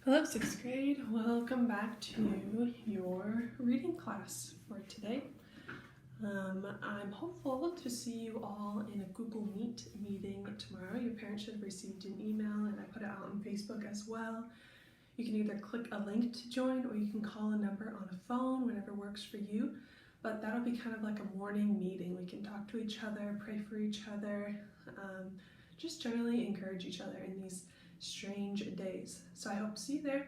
Hello, 6th grade. Welcome back to your reading class for today. I'm hopeful to see you all in a Google Meet meeting tomorrow. Your parents should have received an email and I put it out on Facebook as well. You can either click a link to join or you can call a number on a phone, whatever works for you. But that'll be kind of like a morning meeting. We can talk to each other, pray for each other, just generally encourage each other in these strange days. So I hope to see you there.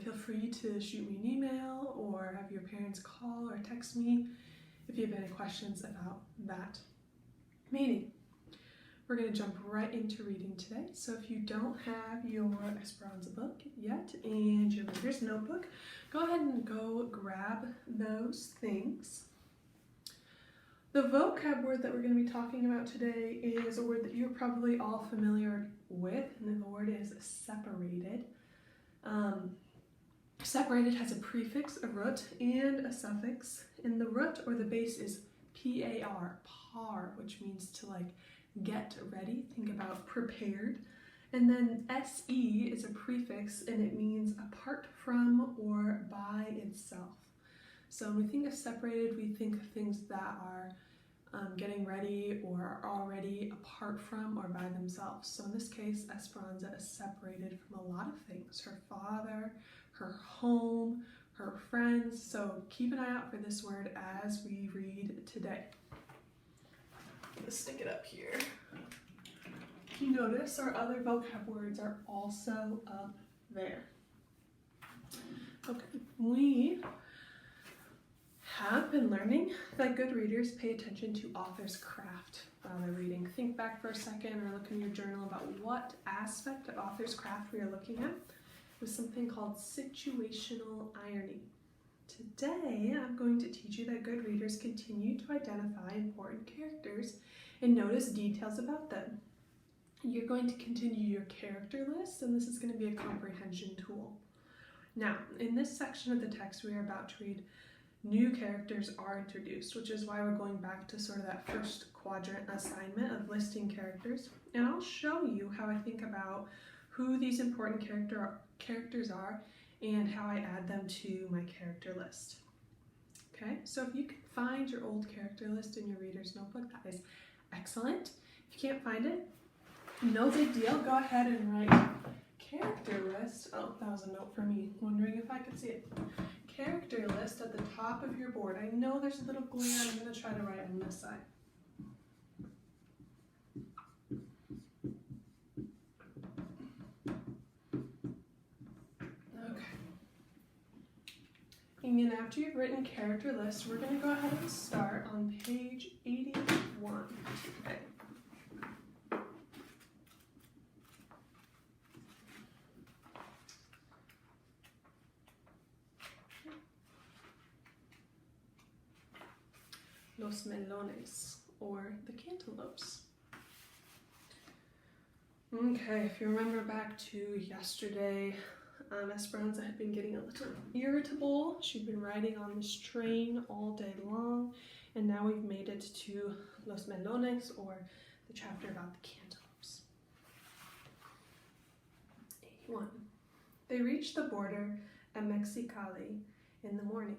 Feel free to shoot me an email or have your parents call or text me if you have any questions about that meeting. We're going to jump right into reading today. So if you don't have your Esperanza book yet and your reader's notebook, go ahead and go grab those things. The vocab word that we're going to be talking about today is a word that you're probably all familiar with, and the word is separated. Separated has a prefix, a root, and a suffix, and the root or the base is par, par, which means to like get ready, think about prepared. And then se is a prefix and it means apart from or by itself. So when we think of separated, we think of things that are getting ready or are already apart from or by themselves. So in this case, Esperanza is separated from a lot of things. Her father, her home, her friends. So keep an eye out for this word as we read today. Let's stick it up here. If you notice, our other vocab words are also up there. Okay, we have been learning that good readers pay attention to author's craft while they're reading. Think back for a second or look in your journal about what aspect of author's craft we are looking at. It was something called situational irony. Today, I'm going to teach you that good readers continue to identify important characters and notice details about them. You're going to continue your character list, and this is going to be a comprehension tool. Now, in this section of the text, we are about to read new characters are introduced, which is why we're going back to sort of that first quadrant assignment of listing characters. And I'll show you how I think about who these important characters are and how I add them to my character list. Okay, so if you can find your old character list in your reader's notebook, that is excellent. If you can't find it, no big deal. Go ahead and write character list. Oh, that was a note for me, wondering if I could see it. Character list at the top of your board. I know there's a little glare. I'm going to try to write on this side. Okay. And then after you've written character list, we're going to go ahead and start on page 81. Okay. Los melones, or the cantaloupes. Okay, if you remember back to yesterday, Esperanza had been getting a little irritable. She'd been riding on this train all day long, and now we've made it to Los melones, or the chapter about the cantaloupes. 81. They reached the border at Mexicali in the morning.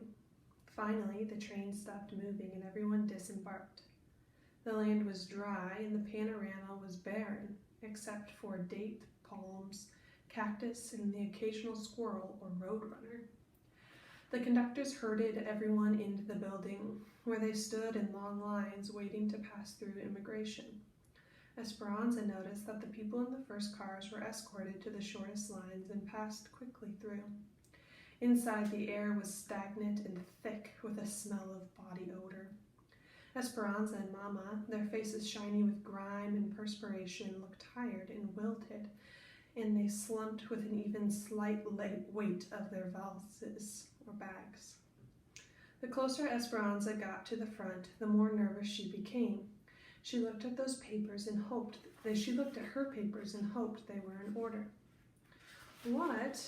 Finally, the train stopped moving and everyone disembarked. The land was dry and the panorama was barren, except for date palms, cactus, and the occasional squirrel or roadrunner. The conductors herded everyone into the building, where they stood in long lines waiting to pass through immigration. Esperanza noticed that the people in the first cars were escorted to the shortest lines and passed quickly through. Inside, the air was stagnant and thick with a smell of body odor. Esperanza and Mama, their faces shiny with grime and perspiration, looked tired and wilted, and they slumped with an even slight weight of their valses or bags. The closer Esperanza got to the front, the more nervous she became. She looked at those papers and hoped she looked at her papers and hoped they were in order. What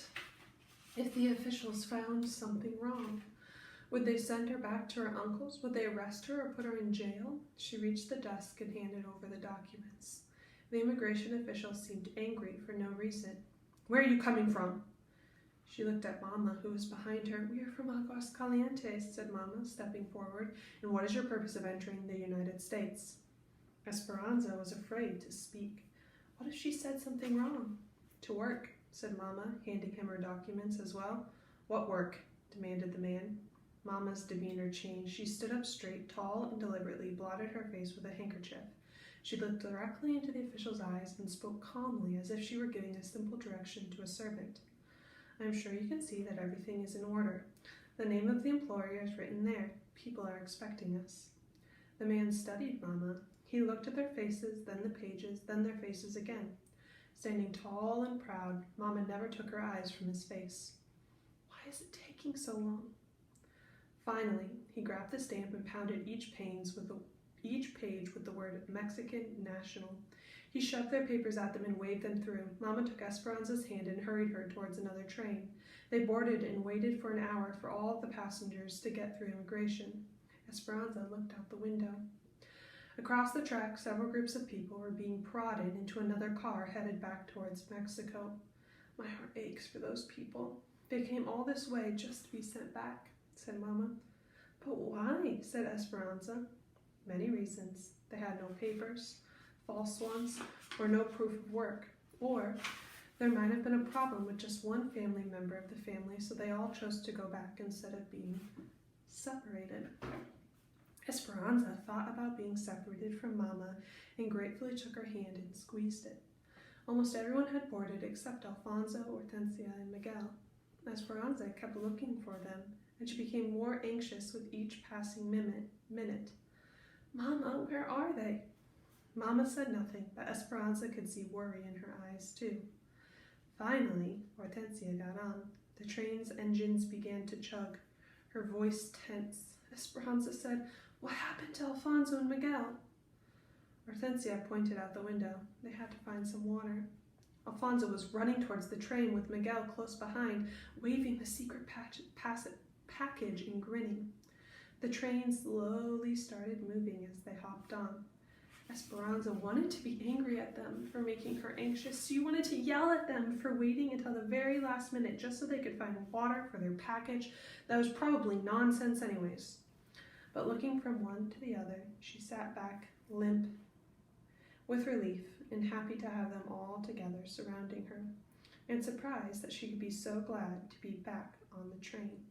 if the officials found something wrong? Would they send her back to her uncle's? Would they arrest her or put her in jail? She reached the desk and handed over the documents. The immigration official seemed angry for no reason. Where are you coming from?" She looked at Mama, who was behind her. "We are from Aguascalientes," said Mama, stepping forward. "And what is your purpose of entering the United States?" Esperanza was afraid to speak. What if she said something wrong? "To work," said Mama, handing him her documents as well. "What work?" demanded the man. Mama's demeanor changed. She stood up straight, tall, and deliberately blotted her face with a handkerchief. She looked directly into the official's eyes and spoke calmly, as if she were giving a simple direction to a servant. "I am sure you can see that everything is in order. The name of the employer is written there. People are expecting us." The man studied Mama. He looked at their faces, then the pages, then their faces again. Standing tall and proud, Mama never took her eyes from his face. "Why is it taking so long?" Finally, he grabbed the stamp and pounded each page with the word Mexican National. He shoved their papers at them and waved them through. Mama took Esperanza's hand and hurried her towards another train. They boarded and waited for an hour for all the passengers to get through immigration. Esperanza looked out the window. Across the track, several groups of people were being prodded into another car headed back towards Mexico. "My heart aches for those people. They came all this way just to be sent back," said Mama. "But why?" said Esperanza. "Many reasons. They had no papers, false ones, or no proof of work. Or there might have been a problem with just one family member of the family, so they all chose to go back instead of being separated." Esperanza thought about being separated from Mama and gratefully took her hand and squeezed it. Almost everyone had boarded except Alfonso, Hortensia, and Miguel. Esperanza kept looking for them, and she became more anxious with each passing minute. "Mama, where are they?" Mama said nothing, but Esperanza could see worry in her eyes too. Finally, Hortensia got on. The train's engines began to chug. Her voice tense. Esperanza said, "What happened to Alfonso and Miguel?" Hortensia pointed out the window. They had to find some water. Alfonso was running towards the train with Miguel close behind, waving the secret package and grinning. The train slowly started moving as they hopped on. Esperanza wanted to be angry at them for making her anxious. She wanted to yell at them for waiting until the very last minute just so they could find water for their package. That was probably nonsense anyways. But looking from one to the other, she sat back, limp with relief and happy to have them all together surrounding her, and surprised that she could be so glad to be back on the train.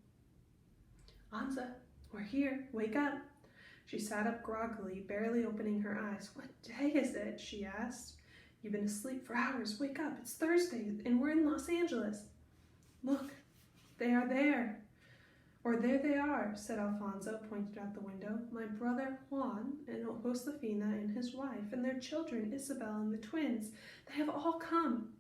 "Anza, we're here. Wake up." She sat up groggily, barely opening her eyes. "What day is it?" she asked. "You've been asleep for hours. Wake up. It's Thursday, and we're in Los Angeles." "Look, they are there." "Or there they are," said Alfonso, pointed out the window. "My brother Juan and Josefina and his wife and their children, Isabel and the twins. They have all come."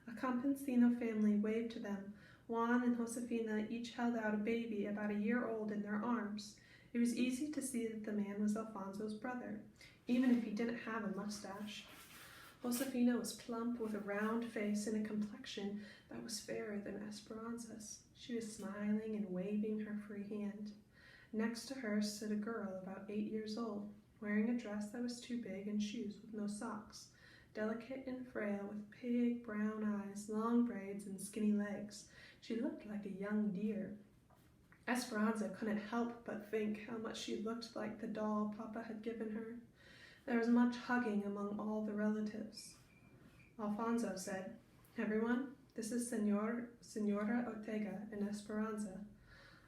A Campesino family waved to them. Juan and Josefina each held out a baby about a year old in their arms. It was easy to see that the man was Alfonso's brother, even if he didn't have a mustache. Josefina was plump with a round face and a complexion that was fairer than Esperanza's. She was smiling and waving her free hand. Next to her stood a girl about 8 years old, wearing a dress that was too big and shoes with no socks, delicate and frail with big brown eyes, long braids, and skinny legs. She looked like a young deer. Esperanza couldn't help but think how much she looked like the doll Papa had given her. There was much hugging among all the relatives. Alfonso said, "Everyone, this is Senora Ortega and Esperanza."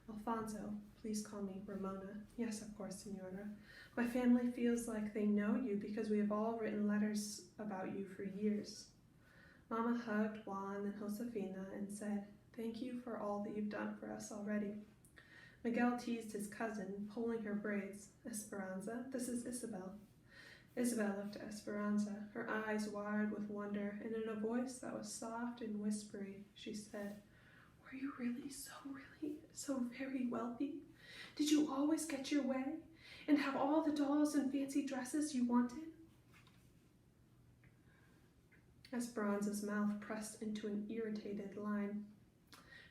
"Alfonso, please call me Ramona." "Yes, of course, Senora. My family feels like they know you because we have all written letters about you for years." Mama hugged Juan and Josefina and said, "Thank you for all that you've done for us already." Miguel teased his cousin, pulling her braids. "Esperanza, this is Isabel." Isabel looked at Esperanza, her eyes wide with wonder, and in a voice that was soft and whispery, she said, "Were you really so very wealthy? Did you always get your way and have all the dolls and fancy dresses you wanted?" Esperanza's mouth pressed into an irritated line.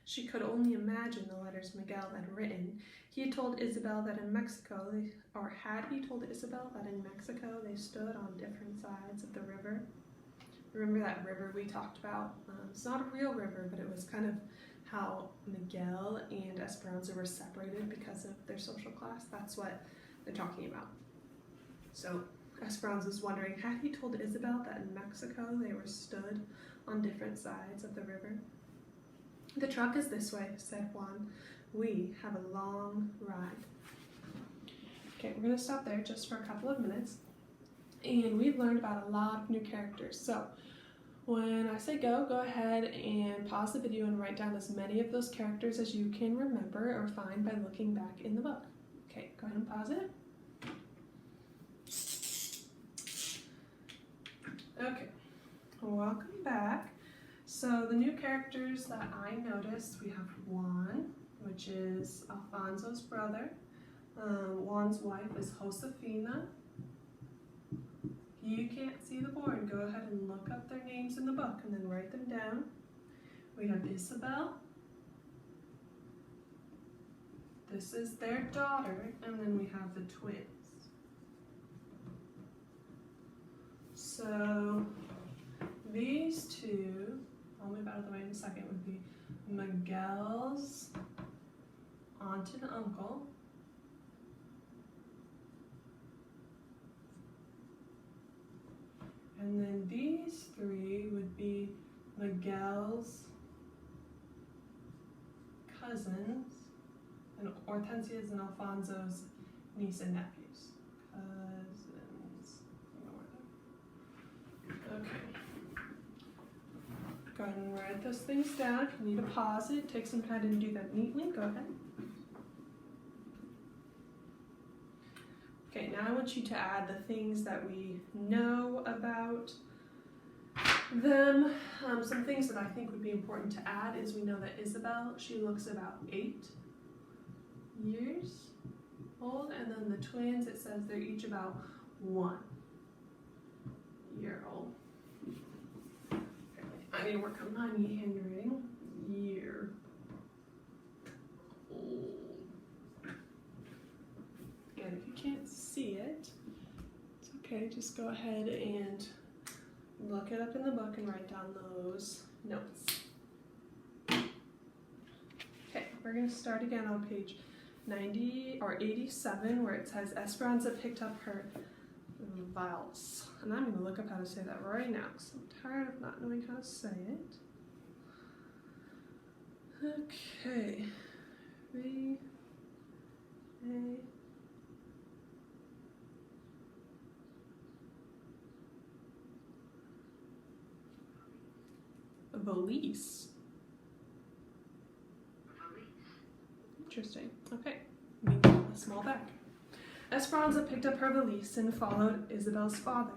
She could only imagine the letters Miguel had written. Had he told Isabel that in Mexico they stood on different sides of the river? Remember that river we talked about? It's not a real river, but it was kind of how Miguel and Esperanza were separated because of their social class. That's what they're talking about. So Esperanza's wondering, had he told Isabel that in Mexico they were stood on different sides of the river? The truck is this way, said Juan. We have a long ride. Okay, we're going to stop there just for a couple of minutes. And we've learned about a lot of new characters. So when I say go, go ahead and pause the video and write down as many of those characters as you can remember or find by looking back in the book. Okay, go ahead and pause it. Okay, welcome back. So the new characters that I noticed, we have Juan, which is Alfonso's brother. Juan's wife is Josefina. You can't see the board. Go ahead and look up their names in the book and then write them down. We have Isabel. This is their daughter, and then we have the twins. So these two, I'll move out of the way in a second, would be Miguel's aunt and uncle. And then these three would be Miguel's cousins, and Hortensia's and Alfonso's niece and nephews. Cousins. Okay. Go ahead and write those things down. If you need to pause it, take some time and do that neatly. Go ahead. Okay, now I want you to add the things that we know about them. Some things that I think would be important to add is we know that Isabel, she looks about 8 years old, and then the twins, it says they're each about 1 year old. I need to work on my handwriting. Year old. And if you can't see it, it's okay, just go ahead and look it up in the book and write down those notes. Okay, we're going to start again on page 90 or 87 where it says Esperanza picked up her valse. And I'm going to look up how to say that right now because I'm tired of not knowing how to say it. Okay. A valise. Interesting. Okay. Means a small bag. Esperanza picked up her valise and followed Isabel's father.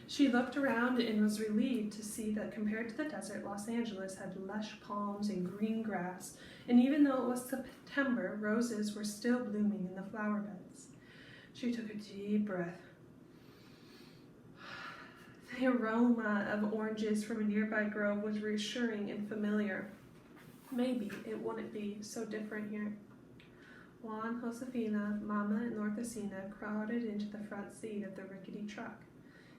She looked around and was relieved to see that compared to the desert, Los Angeles had lush palms and green grass, and even though it was September, roses were still blooming in the flower beds. She took a deep breath. The aroma of oranges from a nearby grove was reassuring and familiar. Maybe it wouldn't be so different here. Juan, Josefina, Mama, and Hortensina crowded into the front seat of the rickety truck.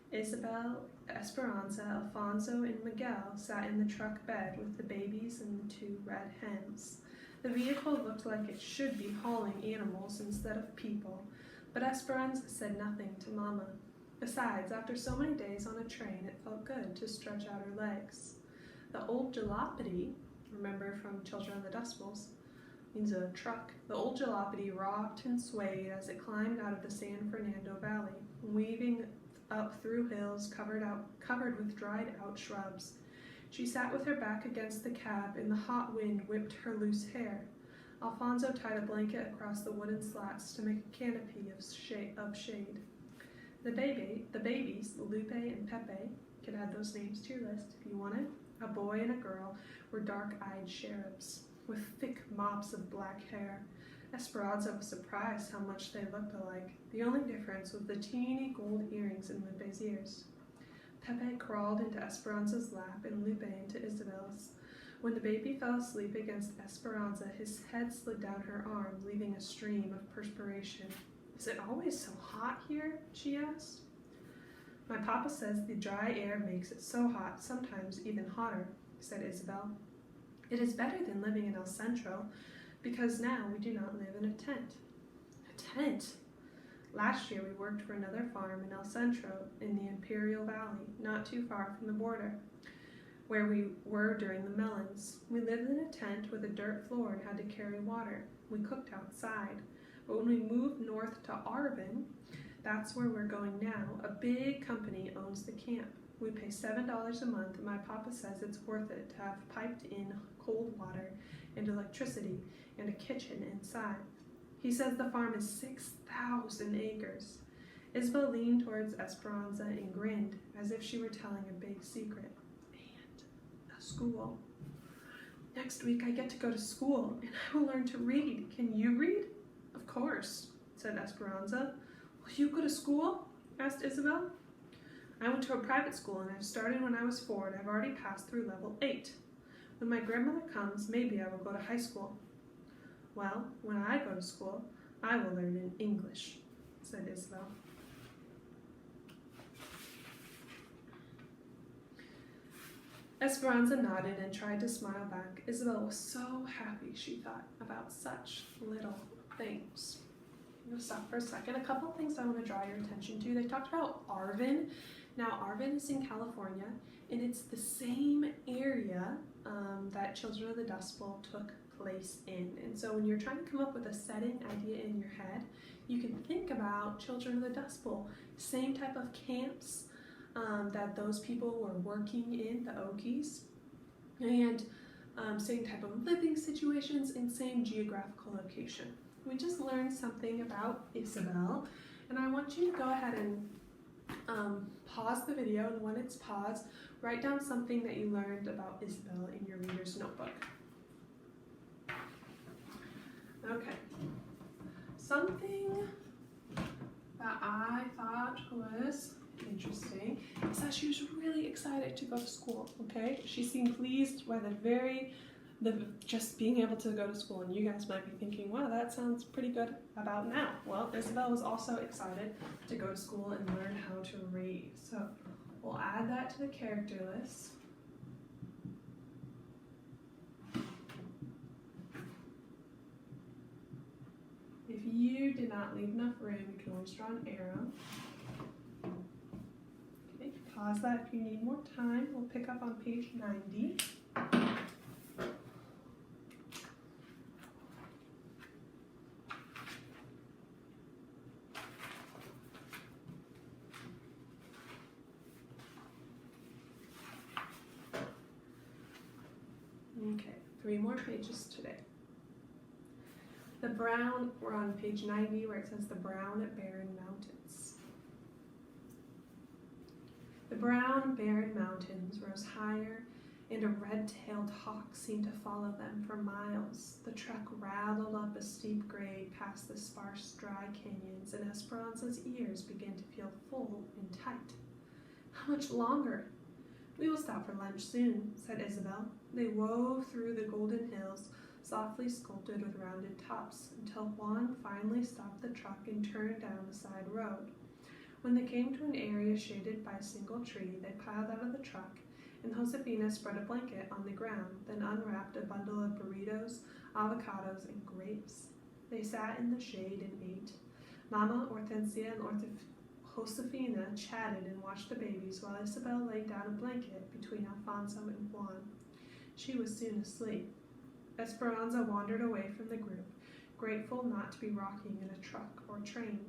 Isabel, Esperanza, Alfonso, and Miguel sat in the truck bed with the babies and the 2 red hens. The vehicle looked like it should be hauling animals instead of people, but Esperanza said nothing to Mama. Besides, after so many days on a train, it felt good to stretch out her legs. The old jalopy, remember from Children of the Dust Bowls, means a truck. The old jalopy rocked and swayed as it climbed out of the San Fernando Valley, weaving up through hills covered with dried out shrubs. She sat with her back against the cab, and the hot wind whipped her loose hair. Alfonso tied a blanket across the wooden slats to make a canopy of shade. The babies, Lupe and Pepe, you could add those names to your list if you wanted, a boy and a girl, were dark-eyed cherubs with thick mops of black hair. Esperanza was surprised how much they looked alike. The only difference was the teeny gold earrings in Lupe's ears. Pepe crawled into Esperanza's lap and Lupe into Isabel's. When the baby fell asleep against Esperanza, his head slid down her arm, leaving a stream of perspiration. "Is it always so hot here?" she asked. My papa says the dry air makes it so hot, sometimes even hotter, said Isabel. It is better than living in El Centro, because now we do not live in a tent. A tent? Last year we worked for another farm in El Centro in the Imperial Valley, not too far from the border, where we were during the melons. We lived in a tent with a dirt floor and had to carry water. We cooked outside. But when we moved north to Arvin, that's where we're going now, a big company owns the camp. We pay $7 a month, and my papa says it's worth it to have piped in cold water and electricity and a kitchen inside. He says the farm is 6,000 acres. Isabel leaned towards Esperanza and grinned as if she were telling a big secret. And a school. Next week I get to go to school and I will learn to read. Can you read? Of course, said Esperanza. Will you go to school? Asked Isabel. I went to a private school and I've started when I was 4 and I've already passed through level 8. When my grandmother comes, maybe I will go to high school. Well, when I go to school, I will learn in English, said Isabel. Esperanza nodded and tried to smile back. Isabel was so happy, she thought, about such little things. I'm going to stop for a second. A couple of things I want to draw your attention to. They talked about Arvin. Now, Arvin is in California, and it's the same area that Children of the Dust Bowl took place in. And so when you're trying to come up with a setting idea in your head, you can think about Children of the Dust Bowl. Same type of camps that those people were working in, the Okies, and same type of living situations and same geographical location. We just learned something about Isabel, and I want you to go ahead and pause the video, and when it's paused, write down something that you learned about Isabel in your reader's notebook. Okay, something that I thought was interesting is that she was really excited to go to school. Okay, she seemed pleased by just being able to go to school, and you guys might be thinking, wow, that sounds pretty good about now. Well, Isabel was also excited to go to school and learn how to read, so we'll add that to the character list. If you did not leave enough room, you can always draw an arrow. Okay, pause that if you need more time. We'll pick up on page 90. Okay, 3 more pages today. We're on page 90 where it says the brown barren mountains. The brown barren mountains rose higher, and a red-tailed hawk seemed to follow them for miles. The truck rattled up a steep grade past the sparse, dry canyons, and Esperanza's ears began to feel full and tight. How much longer? We will stop for lunch soon, said Isabel. They wove through the golden hills, softly sculpted with rounded tops, until Juan finally stopped the truck and turned down the side road. When they came to an area shaded by a single tree, they piled out of the truck, and Josefina spread a blanket on the ground, then unwrapped a bundle of burritos, avocados, and grapes. They sat in the shade and ate. Mama, Hortensia, and Josefina chatted and watched the babies while Isabel laid down a blanket between Alfonso and Juan. She was soon asleep. Esperanza wandered away from the group, grateful not to be rocking in a truck or train.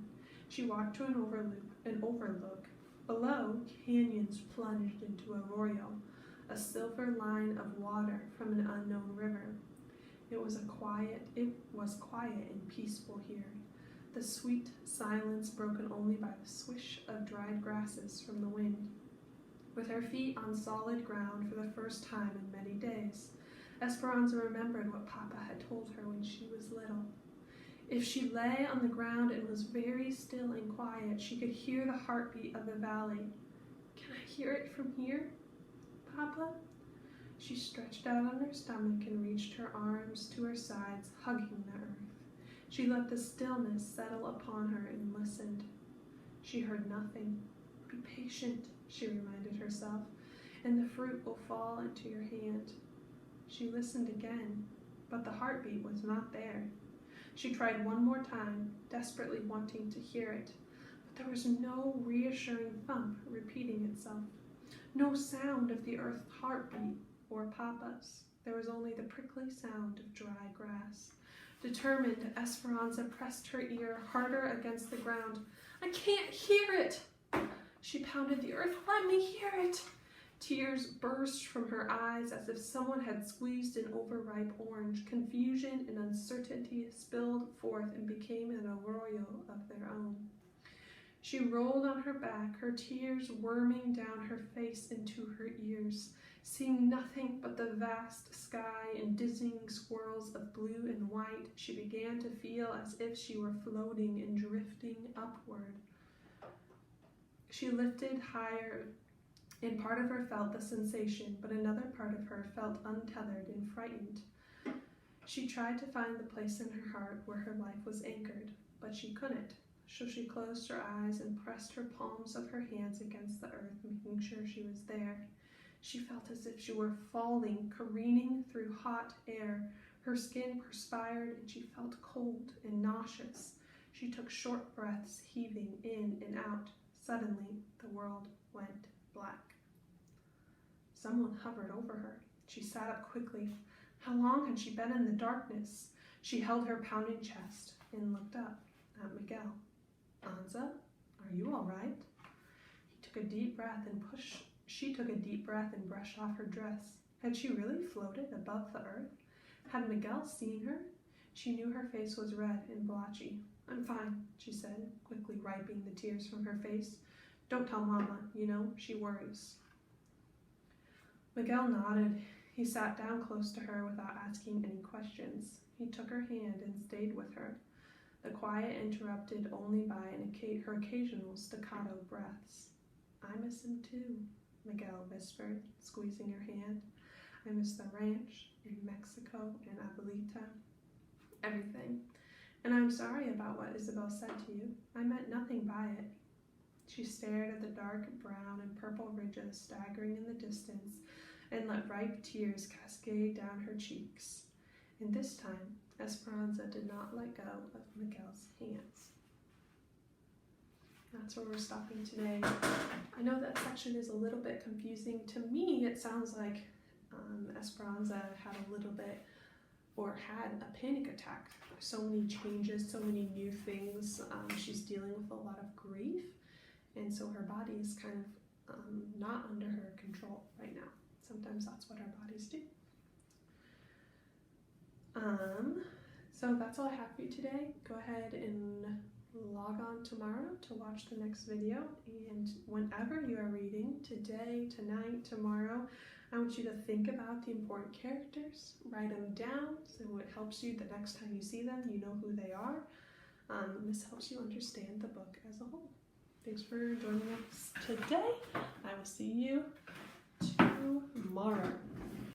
She walked to an overlook. Below, canyons plunged into arroyo, a silver line of water from an unknown river. It was quiet and peaceful here, the sweet silence broken only by the swish of dried grasses from the wind. With her feet on solid ground for the first time in many days, Esperanza remembered what Papa had told her when she was little. If she lay on the ground and was very still and quiet, she could hear the heartbeat of the valley. Can I hear it from here, Papa? She stretched out on her stomach and reached her arms to her sides, hugging the earth. She let the stillness settle upon her and listened. She heard nothing. Be patient, she reminded herself, and the fruit will fall into your hand. She listened again, but the heartbeat was not there. She tried one more time, desperately wanting to hear it, but there was no reassuring thump repeating itself. No sound of the earth's heartbeat or papa's. There was only the prickly sound of dry grass. Determined, Esperanza pressed her ear harder against the ground. I can't hear it! She pounded the earth. Let me hear it! Tears burst from her eyes as if someone had squeezed an overripe orange. Confusion and uncertainty spilled forth and became an arroyo of their own. She rolled on her back, her tears worming down her face into her ears. Seeing nothing but the vast sky and dizzying swirls of blue and white, she began to feel as if she were floating and drifting upward. She lifted higher, and part of her felt the sensation, but another part of her felt untethered and frightened. She tried to find the place in her heart where her life was anchored, but she couldn't. So she closed her eyes and pressed her palms of her hands against the earth, making sure she was there. She felt as if she were falling, careening through hot air. Her skin perspired and she felt cold and nauseous. She took short breaths, heaving in and out. Suddenly, the world went black. Someone hovered over her. She sat up quickly. How long had she been in the darkness? She held her pounding chest and looked up at Miguel. Anza, are you all right? She took a deep breath and brushed off her dress. Had she really floated above the earth? Had Miguel seen her? She knew her face was red and blotchy. I'm fine, she said, quickly wiping the tears from her face. Don't tell Mama, she worries. Miguel nodded. He sat down close to her without asking any questions. He took her hand and stayed with her, the quiet interrupted only by her occasional staccato breaths. I miss him too, Miguel whispered, squeezing her hand. I miss the ranch in Mexico and Abuelita. Everything. And I'm sorry about what Isabel said to you. I meant nothing by it. She stared at the dark brown and purple ridges staggering in the distance and let ripe tears cascade down her cheeks. And this time, Esperanza did not let go of Miguel's hands. That's where we're stopping today. I know that section is a little bit confusing. To me, it sounds like Esperanza had a panic attack. So many changes, so many new things. She's dealing with a lot of grief, and so her body is kind of not under her control right now. Sometimes that's what our bodies do. So that's all I have for you today. Go ahead and log on tomorrow to watch the next video, and whenever you are reading, today, tonight, tomorrow, I want you to think about the important characters, write them down so it helps you the next time you see them, you know who they are. This helps you understand the book as a whole. Thanks for joining us today. I will see you tomorrow.